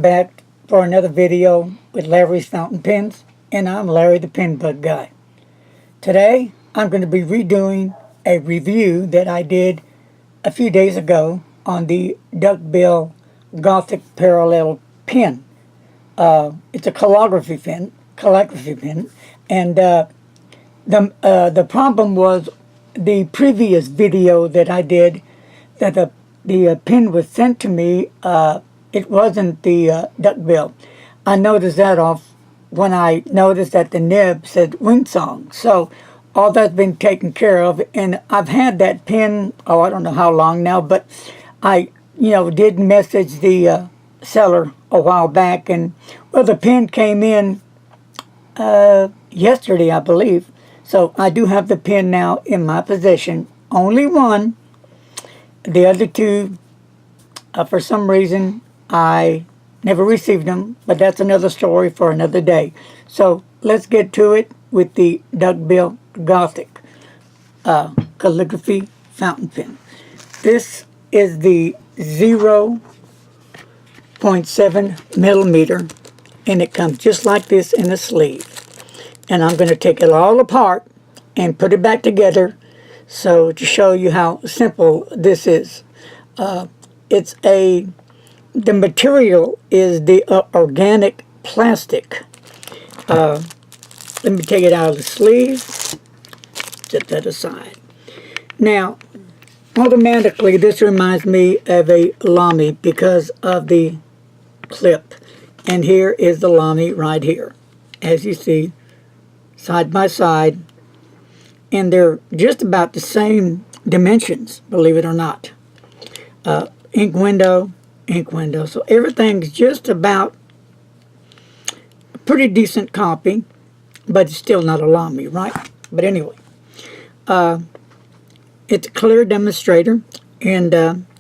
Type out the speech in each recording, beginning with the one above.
Welcome back for another video with Larry's Fountain Pens, and I'm Larry the Pen Bug Guy. Today I'm going to be redoing a review that I did a few days ago on the Duckbill Gothic Parallel Pen. It's a calligraphy pen, and the problem was the previous video that I did that the pen was sent to me. It wasn't the Duckbill. I noticed that off when I noticed that the nib said Wingsong. So all that's been taken care of, and I've had that pen, I don't know how long now, but I, did message the seller a while back, and well, the pen came in yesterday, I believe. So I do have the pen now in my possession. Only one. The other two, for some reason, I never received them, but that's another story for another day. So let's get to it with the Duckbill Gothic calligraphy fountain pen. This is the 0.7 millimeter, and it comes just like this in a sleeve. And I'm going to take it all apart and put it back together so to show you how simple this is. The material is the organic plastic. Let me take it out of the sleeve. Set that aside. Now, automatically this reminds me of a Lamy because of the clip. And here is the Lamy right here. As you see, side by side. And they're just about the same dimensions, believe it or not. Ink window. So everything's just about a pretty decent copy, but it's still not a Lamy, right? But anyway, it's a clear demonstrator, and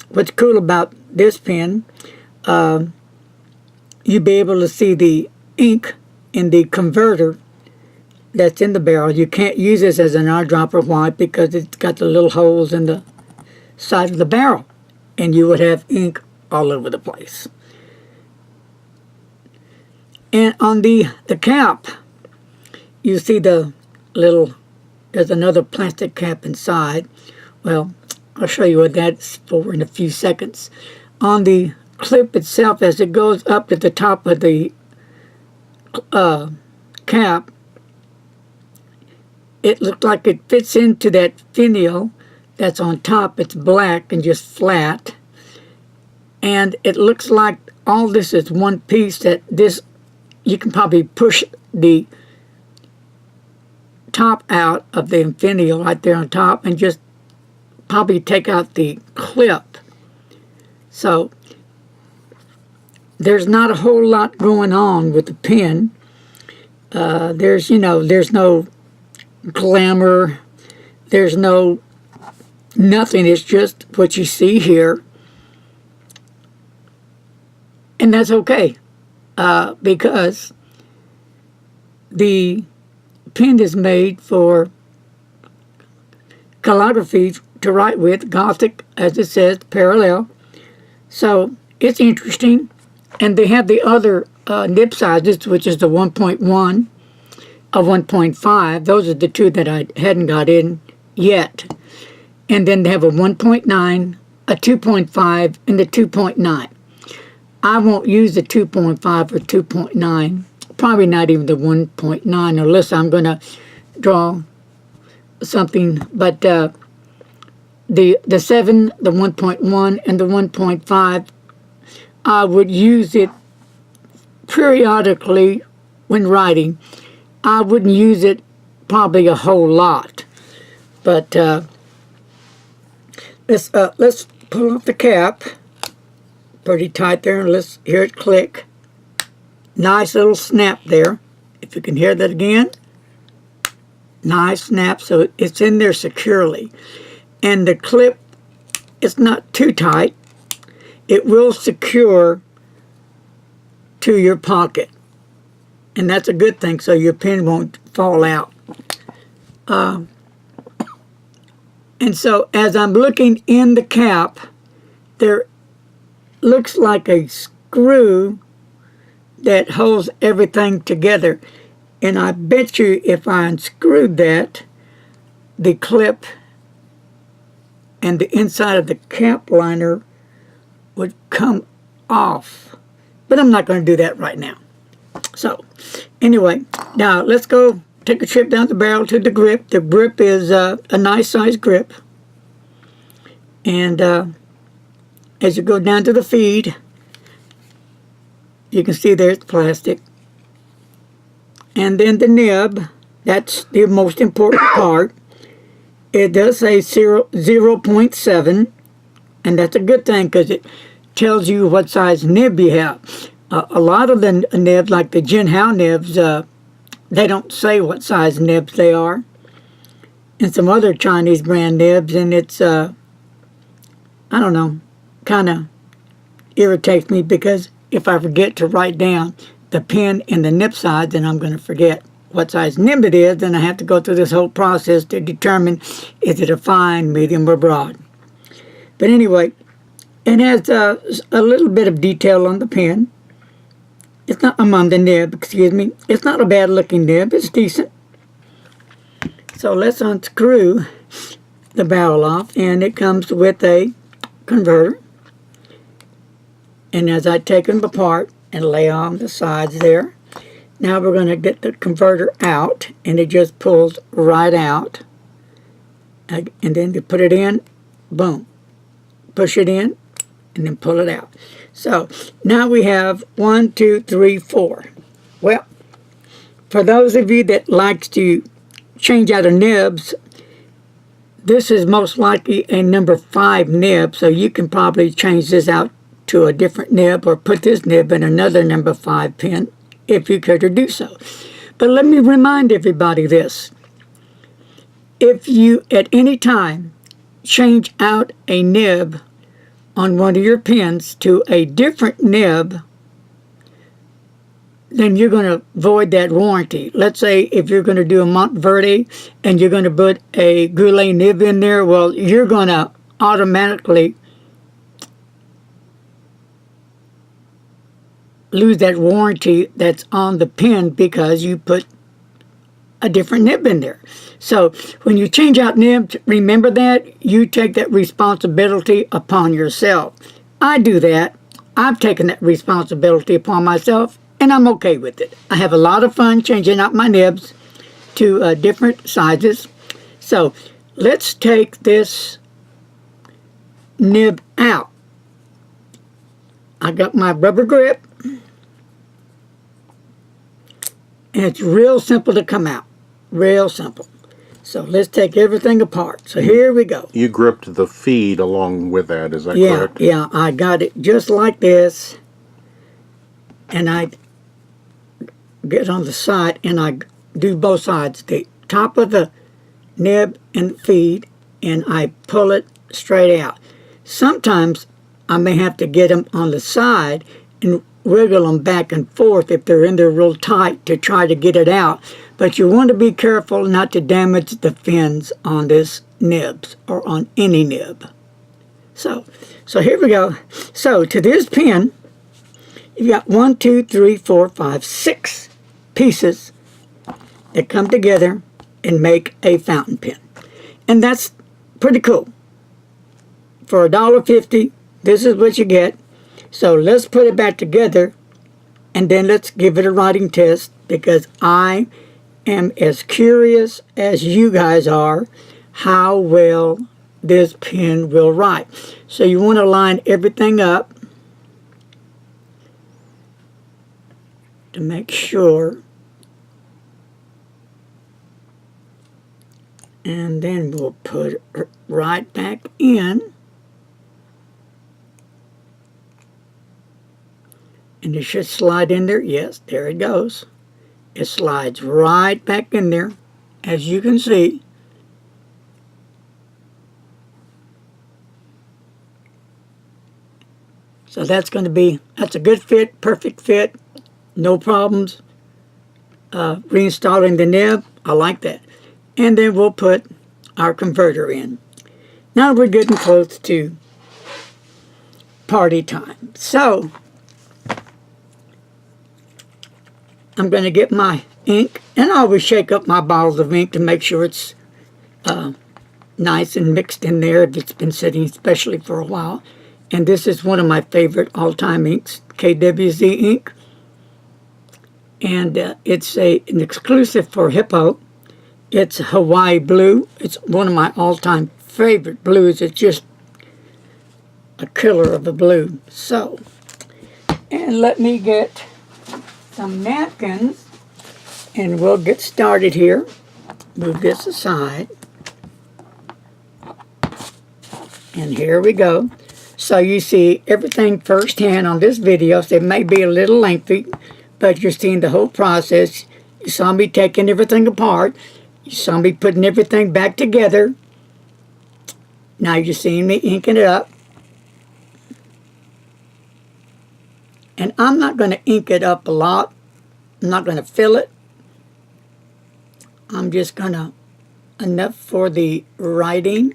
what's cool about this pen, you'll be able to see the ink in the converter that's in the barrel. You can't use this as an eyedropper. Why? Because it's got the little holes in the side of the barrel, and you would have ink all over the place. And on the cap, you see the little, there's another plastic cap inside. Well, I'll show you what that's for in a few seconds. On the clip itself, as it goes up to the top of the cap, it looks like it fits into that finial that's on top. It's black and just flat. And it looks like all this is one piece, that this, you can probably push the top out of the finial right there on top and just probably take out the clip. So there's not a whole lot going on with the pen. There's no glamour. There's nothing. It's just what you see here. And that's okay, because the pen is made for calligraphy to write with, Gothic, as it says, parallel. So it's interesting. And they have the other nib sizes, which is the 1.1 of 1.5. Those are the two that I hadn't got in yet. And then they have a 1.9, a 2.5, and the 2.9. I won't use the 2.5 or 2.9, probably not even the 1.9, unless I'm going to draw something. But the 7, the 1.1, and the 1.5, I would use it periodically when writing. I wouldn't use it probably a whole lot. But let's pull off the cap. Pretty tight there, and let's hear it click. Nice little snap there. If you can hear that again. Nice snap, so it's in there securely. And the clip, it's not too tight. It will secure to your pocket. And that's a good thing, so your pen won't fall out. And so as I'm looking in the cap, there looks like a screw that holds everything together. And I bet you if I unscrewed that, the clip and the inside of the cap liner would come off. But I'm not going to do that right now. So, anyway, now let's go take a trip down the barrel to the grip. The grip is a nice size grip. And as you go down to the feed, you can see there's plastic. And then the nib, that's the most important part. It does say 0.7, and that's a good thing because it tells you what size nib you have. A lot of the nibs, like the Jinhao nibs, they don't say what size nibs they are. And some other Chinese brand nibs, and it's, I don't know, kind of irritates me because if I forget to write down the pin and the nib size, then I'm going to forget what size nib it is, then I have to go through this whole process to determine is it a fine, medium, or broad. But anyway, it has a little bit of detail on the pin. It's not on the nib, excuse me. It's not a bad looking nib, it's decent. So let's unscrew the barrel off, and it comes with a converter. And as I take them apart and lay on the sides there, now we're going to get the converter out, and it just pulls right out. And then to put it in, boom. Push it in, and then pull it out. So now we have 1, 2, 3, 4. Well, for those of you that likes to change out of nibs, this is most likely a number 5 nib, so you can probably change this out to a different nib or put this nib in another number 5 pin if you care to do so. But let me remind everybody this. If you at any time change out a nib on one of your pins to a different nib, then you're going to void that warranty. Let's say if you're going to do a Montverde and you're going to put a Goulet nib in there, well, you're going to automatically lose that warranty that's on the pin because you put a different nib in there. So when you change out nibs, remember that you take that responsibility upon yourself. I do that. I've taken that responsibility upon myself, and I'm okay with it. I have a lot of fun changing out my nibs to different sizes. So let's take this nib out. I got my rubber grip, and it's real simple to come out. Real simple. So let's take everything apart. So here we go. You gripped the feed along with that, is that correct? Yeah, I got it just like this. And I get on the side and I do both sides. The top of the nib and feed, and I pull it straight out. Sometimes I may have to get them on the side and wiggle them back and forth if they're in there real tight to try to get it out. But you want to be careful not to damage the fins on this nibs or on any nib. So here we go. So to this pin, you've got 1, 2, 3, 4, 5, 6 pieces that come together and make a fountain pen. And that's pretty cool. For $1.50, this is what you get. So let's put it back together, and then let's give it a writing test, because I am as curious as you guys are how well this pen will write. So you want to line everything up to make sure, and then we'll put it right back in. And it should slide in there. Yes, there it goes. It slides right back in there, as you can see. So that's a good fit, perfect fit, no problems. Reinstalling the nib, I like that. And then we'll put our converter in. Now we're getting close to party time. So I'm going to get my ink, and I always shake up my bottles of ink to make sure it's nice and mixed in there if it's been sitting especially for a while. And this is one of my favorite all-time inks, KWZ ink. And it's an exclusive for Hippo. It's Hawaii blue. It's one of my all-time favorite blues. It's just a killer of a blue. So, and let me get some napkins, and we'll get started here. Move this aside. And here we go. So you see everything firsthand on this video. So it may be a little lengthy, but you're seeing the whole process. You saw me taking everything apart. You saw me putting everything back together. Now you're seeing me inking it up. And I'm not going to ink it up a lot. I'm not going to fill it. I'm just going to, enough for the writing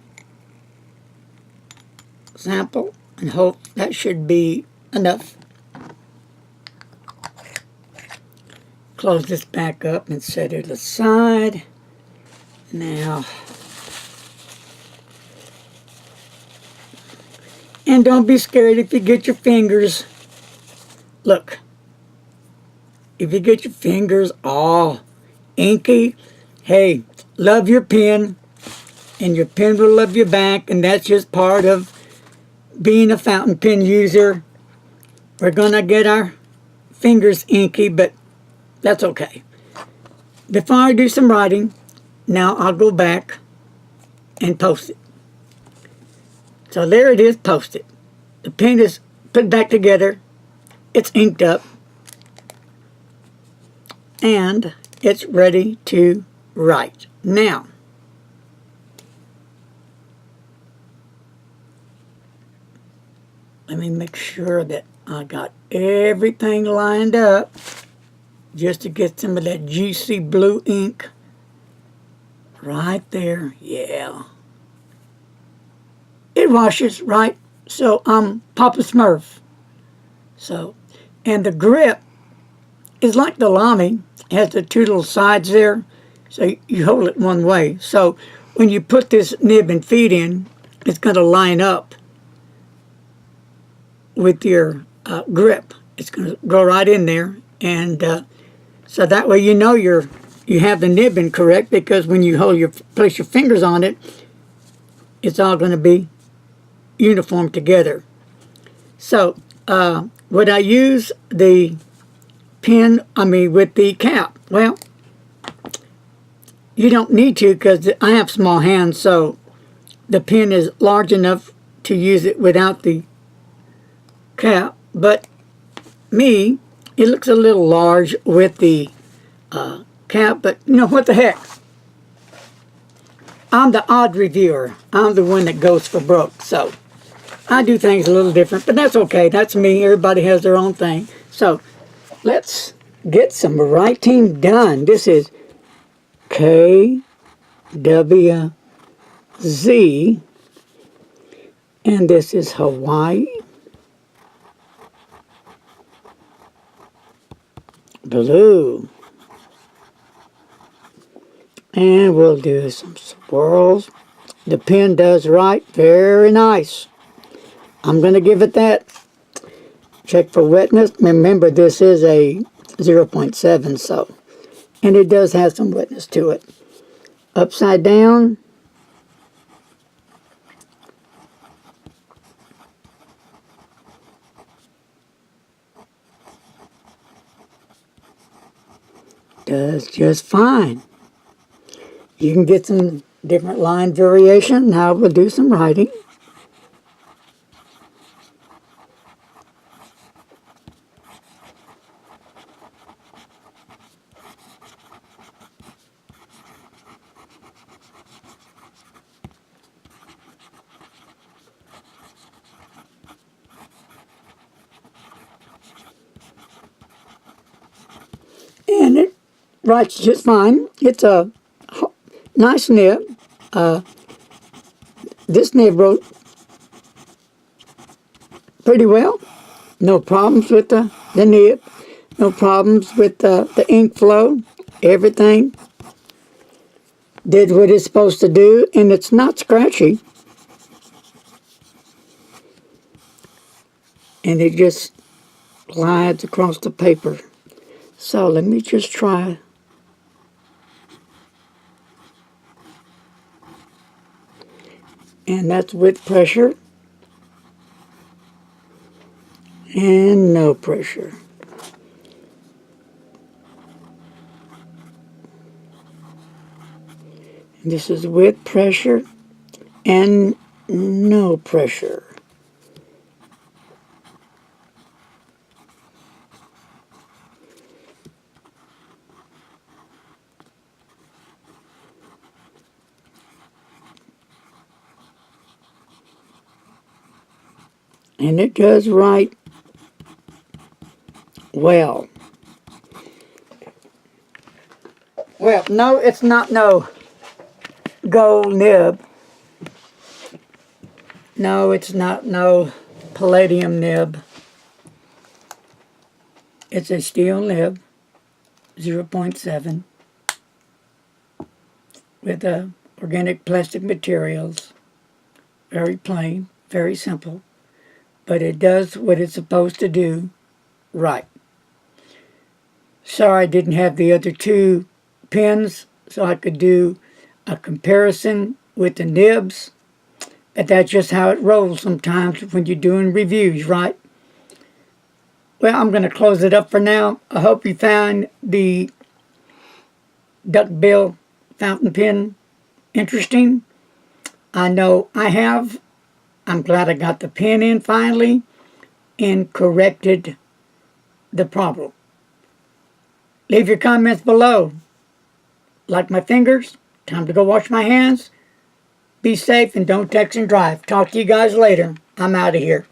sample, and hope that should be enough. Close this back up and set it aside. Now, and don't be scared if you get your fingers, look, if you get your fingers all inky, hey, love your pen, and your pen will love you back, and that's just part of being a fountain pen user. We're gonna get our fingers inky, but that's okay. Before I do some writing, now I'll go back and post it. So there it is, posted. The pen is put back together. It's inked up. And it's ready to write. Now, let me make sure that I got everything lined up just to get some of that juicy blue ink right there. Yeah. It washes, right? So I'm Papa Smurf. So, and the grip is like the Lamy. It has the two little sides there. So you hold it one way. So when you put this nib and feed in, it's going to line up with your grip. It's going to go right in there, and so that way you know you have the nib in correct, because when you place your fingers on it, it's all going to be uniform together. So would I use the pen? With the cap? Well, you don't need to, because I have small hands, so the pen is large enough to use it without the cap. But me, it looks a little large with the cap, but you know, what the heck? I'm the odd reviewer. I'm the one that goes for broke, so I do things a little different, but that's okay. That's me. Everybody has their own thing. So let's get some writing done. This is KWZ, and this is Hawaii blue. And we'll do some swirls. The pen does write very nice. I'm going to give it that. Check for wetness. Remember, this is a 0.7, so, and it does have some wetness to it. Upside down. Does just fine. You can get some different line variation. Now we'll do some writing. And it writes just fine. It's a nice nib. This nib wrote pretty well. No problems with the nib. No problems with the ink flow. Everything did what it's supposed to do, and it's not scratchy. And it just glides across the paper. So let me just try. And that's with pressure and no pressure. And this is with pressure and no pressure. And it does write well. Well, no, it's not no gold nib. No, it's not no palladium nib. It's a steel nib, 0.7, with organic plastic materials. Very plain, very simple, but it does what it's supposed to do right. Sorry I didn't have the other two pens so I could do a comparison with the nibs, but that's just how it rolls sometimes when you're doing reviews, right? Well, I'm going to close it up for now. I hope you found the Duckbill fountain pen interesting. I know I have. I'm glad I got the pen in finally and corrected the problem. Leave your comments below. Like my fingers? Time to go wash my hands. Be safe and don't text and drive. Talk to you guys later. I'm out of here.